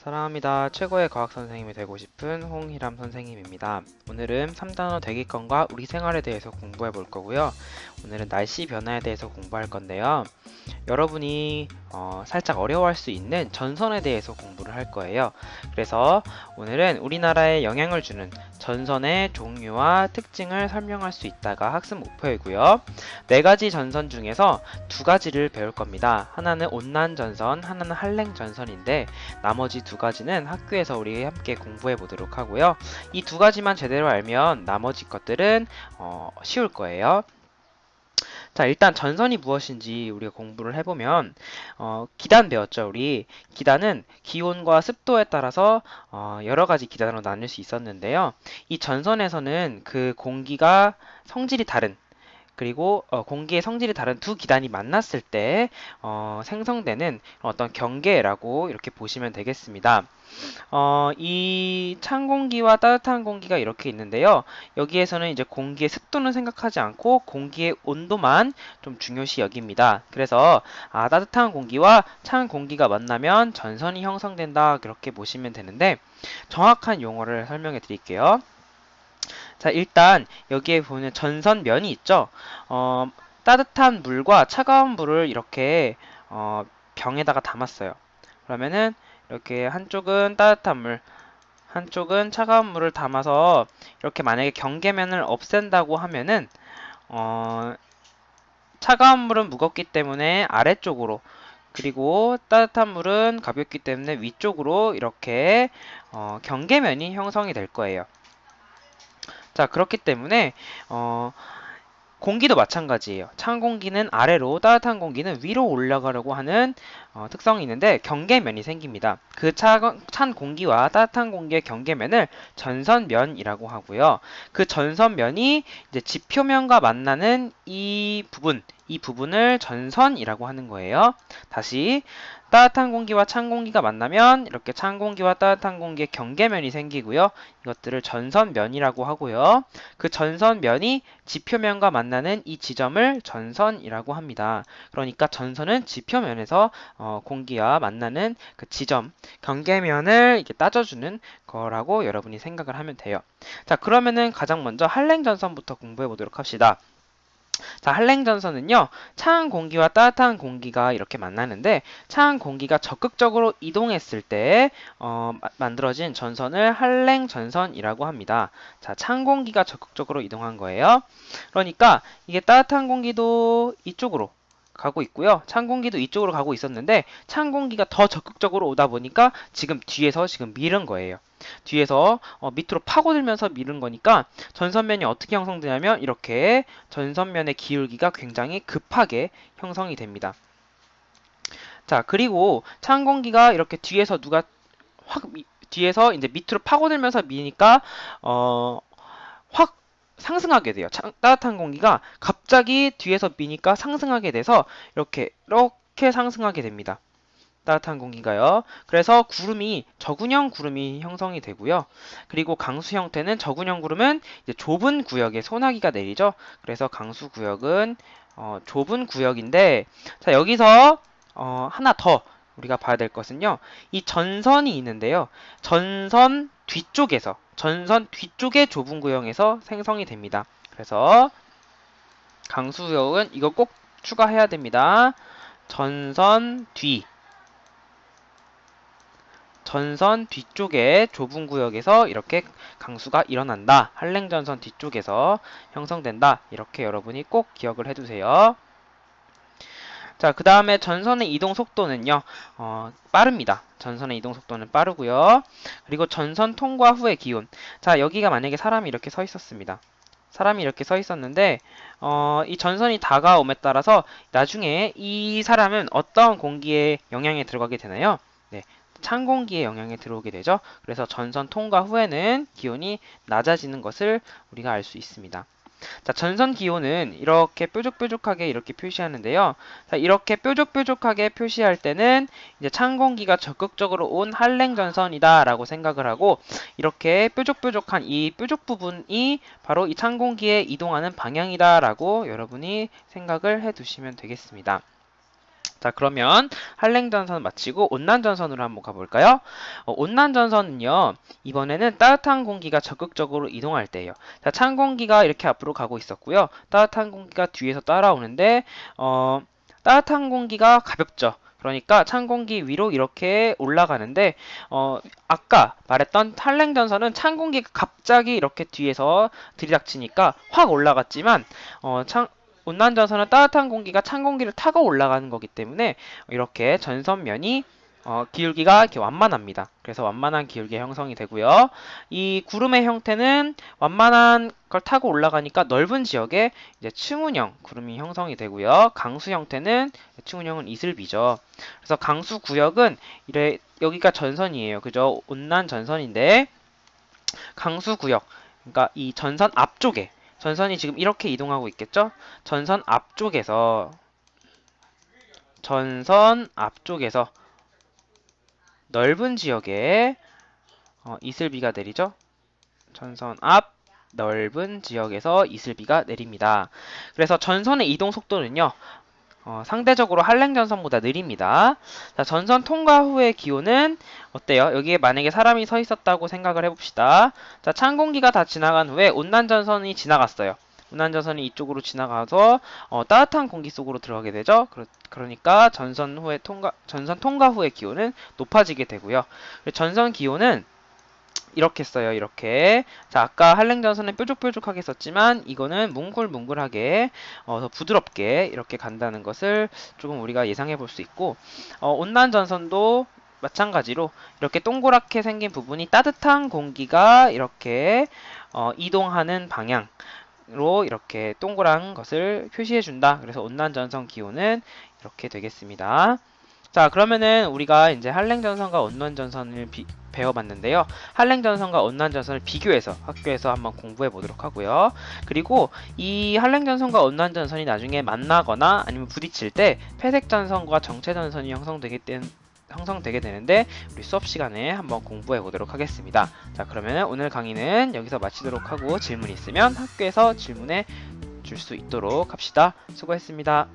사랑합니다. 최고의 과학 선생님이 되고 싶은 홍희람 선생님입니다. 오늘은 3단원 대기권과 우리 생활에 대해서 공부해 볼 거고요. 오늘은 날씨 변화에 대해서 공부할 건데요. 여러분이 살짝 어려워할 수 있는 전선에 대해서 공부를 할 거예요. 그래서 오늘은 우리나라에 영향을 주는 전선의 종류와 특징을 설명할 수 있다가 학습 목표이고요. 네 가지 전선 중에서 두 가지를 배울 겁니다. 하나는 온난 전선, 하나는 한랭 전선인데 나머지 두 가지는 학교에서 우리 함께 공부해 보도록 하고요. 이 두 가지만 제대로 알면 나머지 것들은 쉬울 거예요. 자, 일단 전선이 무엇인지 우리가 공부를 해보면 기단 배웠죠, 우리. 기단은 기온과 습도에 따라서 여러 가지 기단으로 나눌 수 있었는데요. 이 전선에서는 그 공기가 성질이 다른 그리고 공기의 성질이 다른 두 기단이 만났을 때 생성되는 어떤 경계라고 이렇게 보시면 되겠습니다. 이 찬 공기와 따뜻한 공기가 이렇게 있는데요. 여기에서는 이제 공기의 습도는 생각하지 않고 공기의 온도만 좀 중요시 여깁니다. 그래서 따뜻한 공기와 찬 공기가 만나면 전선이 형성된다 그렇게 보시면 되는데 정확한 용어를 설명해 드릴게요. 자, 일단 여기에 보면 전선면이 있죠. 따뜻한 물과 차가운 물을 이렇게 병에다가 담았어요. 그러면은 이렇게 한쪽은 따뜻한 물, 한쪽은 차가운 물을 담아서 이렇게 만약에 경계면을 없앤다고 하면은 차가운 물은 무겁기 때문에 아래쪽으로 그리고 따뜻한 물은 가볍기 때문에 위쪽으로 이렇게 경계면이 형성이 될 거예요. 자, 그렇기 때문에 공기도 마찬가지예요. 찬 공기는 아래로, 따뜻한 공기는 위로 올라가려고 하는 특성이 있는데 경계면이 생깁니다. 그 찬 공기와 따뜻한 공기의 경계면을 전선면이라고 하고요. 그 전선면이 이제 지표면과 만나는 이 부분을 전선이라고 하는 거예요. 다시 따뜻한 공기와 찬 공기가 만나면 이렇게 찬 공기와 따뜻한 공기의 경계면이 생기고요. 이것들을 전선면이라고 하고요. 그 전선면이 지표면과 만나는 이 지점을 전선이라고 합니다. 그러니까 전선은 지표면에서 공기와 만나는 그 지점, 경계면을 이렇게 따져주는 거라고 여러분이 생각을 하면 돼요. 자, 그러면은 가장 먼저 한랭전선부터 공부해 보도록 합시다. 자, 한랭전선은요, 차은 공기와 따뜻한 공기가 이렇게 만나는데, 차은 공기가 적극적으로 이동했을 때, 만들어진 전선을 한랭전선이라고 합니다. 자, 찬 공기가 적극적으로 이동한 거예요. 그러니까, 이게 따뜻한 공기도 이쪽으로 가고 있고요. 찬 공기도 이쪽으로 가고 있었는데, 찬 공기가 더 적극적으로 오다 보니까 지금 뒤에서 지금 밀은 거예요. 뒤에서 밑으로 파고들면서 밀은 거니까 전선면이 어떻게 형성되냐면 이렇게 전선면의 기울기가 굉장히 급하게 형성이 됩니다. 자, 그리고 찬 공기가 이렇게 뒤에서 뒤에서 이제 밑으로 파고들면서 미니까 확 상승하게 돼요. 따뜻한 공기가 갑자기 뒤에서 미니까 상승하게 돼서 이렇게 상승하게 됩니다. 따뜻한 공기가요. 그래서 저군형 구름이 형성이 되고요. 그리고 강수 형태는 저군형 구름은 이제 좁은 구역에 소나기가 내리죠. 그래서 강수 구역은 좁은 구역인데, 자, 여기서 하나 더 우리가 봐야 될 것은요. 이 전선이 있는데요. 전선 뒤쪽의 좁은 구역에서 생성이 됩니다. 그래서 강수 구역은 이거 꼭 추가해야 됩니다. 전선 뒤쪽에 좁은 구역에서 이렇게 강수가 일어난다. 한랭전선 뒤쪽에서 형성된다. 이렇게 여러분이 꼭 기억을 해두세요. 자, 그 다음에 전선의 이동 속도는요, 빠릅니다. 전선의 이동 속도는 빠르고요. 그리고 전선 통과 후의 기온. 자, 여기가 만약에 사람이 이렇게 서 있었습니다. 사람이 이렇게 서 있었는데, 이 전선이 다가옴에 따라서 나중에 이 사람은 어떤 공기의 영향에 들어가게 되나요? 네, 찬 공기의 영향에 들어오게 되죠. 그래서 전선 통과 후에는 기온이 낮아지는 것을 우리가 알 수 있습니다. 자, 전선 기온은 이렇게 뾰족뾰족하게 이렇게 표시하는데요. 자, 이렇게 뾰족뾰족하게 표시할 때는 이제 찬 공기가 적극적으로 온 한랭 전선이다라고 생각을 하고 이렇게 뾰족뾰족한 이 뾰족 부분이 바로 이 찬 공기에 이동하는 방향이다라고 여러분이 생각을 해 두시면 되겠습니다. 자, 그러면 한랭전선 마치고 온난전선으로 한번 가볼까요? 온난전선은요, 이번에는 따뜻한 공기가 적극적으로 이동할 때예요. 자, 찬 공기가 이렇게 앞으로 가고 있었고요. 따뜻한 공기가 뒤에서 따라오는데, 따뜻한 공기가 가볍죠. 그러니까 찬 공기 위로 이렇게 올라가는데, 아까 말했던 한랭전선은 찬 공기가 갑자기 이렇게 뒤에서 들이닥치니까 확 올라갔지만, 온난전선은 따뜻한 공기가 찬 공기를 타고 올라가는 거기 때문에 이렇게 전선면이 기울기가 이렇게 완만합니다. 그래서 완만한 기울기 형성이 되고요. 이 구름의 형태는 완만한 걸 타고 올라가니까 넓은 지역에 이제 층운형 구름이 형성이 되고요. 강수 형태는 층운형은 이슬비죠. 그래서 강수 구역은 여기가 전선이에요. 그죠? 온난 전선인데 강수 구역, 그러니까 이 전선 앞쪽에 전선이 지금 이렇게 이동하고 있겠죠? 전선 앞쪽에서 넓은 지역에 이슬비가 내리죠? 전선 앞 넓은 지역에서 이슬비가 내립니다. 그래서 전선의 이동 속도는요, 상대적으로 한랭전선보다 느립니다. 자, 전선 통과 후의 기온은 어때요? 여기에 만약에 사람이 서 있었다고 생각을 해봅시다. 자, 찬 공기가 다 지나간 후에 온난전선이 지나갔어요. 온난전선이 이쪽으로 지나가서 따뜻한 공기 속으로 들어가게 되죠. 그러니까 전선 통과 후의 기온은 높아지게 되고요. 전선 기온은 이렇게 써요. 이렇게. 자, 아까 한랭전선은 뾰족뾰족하게 썼지만 이거는 뭉글뭉글하게 더 부드럽게 이렇게 간다는 것을 조금 우리가 예상해 볼 수 있고, 온난전선도 마찬가지로 이렇게 동그랗게 생긴 부분이 따뜻한 공기가 이렇게 이동하는 방향으로 이렇게 동그란 것을 표시해 준다. 그래서 온난전선 기온은 이렇게 되겠습니다. 자, 그러면은 우리가 이제 한랭전선과 온난전선을 배워봤는데요. 한랭전선과 온난전선을 비교해서 학교에서 한번 공부해 보도록 하고요. 그리고 이 한랭전선과 온난전선이 나중에 만나거나 아니면 부딪힐 때 회색전선과 정체전선이 형성되게 되는데 우리 수업 시간에 한번 공부해 보도록 하겠습니다. 자, 그러면 오늘 강의는 여기서 마치도록 하고 질문이 있으면 학교에서 질문해 줄 수 있도록 합시다. 수고했습니다.